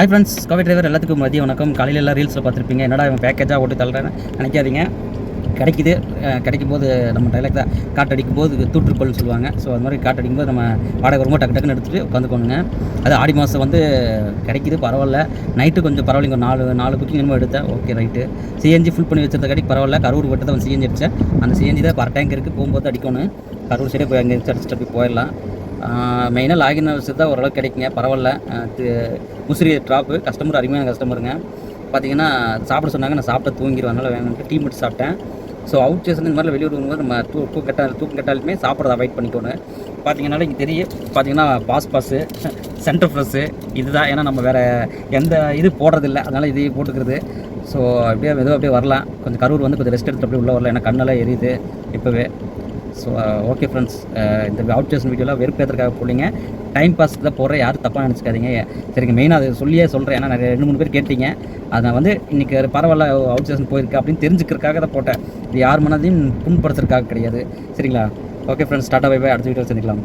Hi friends, Kovai driver எல்லாத்துக்கும் மதிய வணக்கம். காலையில் எல்லாம் ரீல்ஸில் பார்த்துருப்பீங்க, என்னடா இவன் பேக்கேஜாக ஓட்டி தள்ளுறேன்னு நினைக்காதீங்க. கிடைக்கும் போது நம்ம டைலாக் தான், காட்டடிக்கும் போது தூற்றுக்கொள்னு சொல்லுவாங்க. ஸோ அது மாதிரி காட்டடிக்கும் போது நம்ம வாடகை ரொம்ப டக்கு டக்குன்னு எடுத்துகிட்டு உட்காந்துக்கோணுங்க. அது ஆடி மாதம் வந்து கிடைக்கிது, பரவாயில்ல. நைட்டு கொஞ்சம் பரவாயில்லைங்க, நாலு புக்கிங் என்னமோ எடுத்தேன். Okay right. சிஎன்ஜி ஃபுல் பண்ணி வச்சிருந்த கடைக்கு பரவாயில்ல. கரூர் போட்டு தான் சிஎன்ஜி அடித்தேன். அந்த சிஎன்ஜி தான் பர் டேங்க் இருக்குது, போகும்போது அடிக்கணும். கரூர் சைடே போய் அங்கே அடிச்சுட்டு போய் போயிடலாம். மெயினாக லாகின் வச்சு தான் ஓரளவுக்கு கிடைக்குங்க, பரவாயில்ல. முசிறி ட்ராப்பு கஸ்டமர் அருமையான கஸ்டமருங்க. பார்த்தீங்கன்னா சாப்பிட சொன்னாங்க, நான் சாப்பிட்டு தூங்கிடுவேன். அதனால் வேணும்ட்டு டீ மட்டும் சாப்பிட்டேன். ஸோ அவுட் ஸ்டேஷன் இந்த மாதிரி வெளியூர் வரும்போது நம்ம தூக்கம் கட்டாலுமே சாப்பிட்றத அவாய்ட் பண்ணிக்கணும். பார்த்தீங்கன்னா இங்கே தெரியும், பார்த்தீங்கன்னா பாஸு சென்டர் ஃப்ரெஷ்ஷு இதுதான். ஏன்னா நம்ம வேறு எந்த இது போடுறதில்ல, அதனால் இதையே போட்டுக்கிறது. ஸோ அப்படியே மெதுவாக அப்படியே வரலாம். கொஞ்சம் கரூர் வந்து கொஞ்சம் ரெஸ்ட் எடுத்துகிட்டு அப்படியே உள்ளே வரலாம், ஏன்னா கண்ணெல்லாம் எரியுது இப்போவே. ஸோ ஓகே ஃப்ரெண்ட்ஸ், இந்த அவுட் ஸ்டேஷன் வீடியோலாம் வெறுப்பேற்றுக்காக போலிங்க, டைம் பாஸ்க்கு தான் போடுறேன், யாரும் தப்பாக நினச்சிக்காதீங்க. சரிங்க, மெயினாக அதை சொல்லியே சொல்கிறேன். ஏன்னா நிறைய 2-3 பேர் கேட்டீங்க. அதை நான் வந்து இன்றைக்கி பரவாயில்ல அவுட் ஸ்டேஷன் போயிருக்கு அப்படின்னு தெரிஞ்சுக்கிறதுக்காக தான் போட்டேன். இது யார் மனதையும் புண்படுத்துறதுக்காக கிடையாது. சரிங்களா? Okay friends, tata bye bye. அடுத்த வீடியோ சந்திக்கலாம்.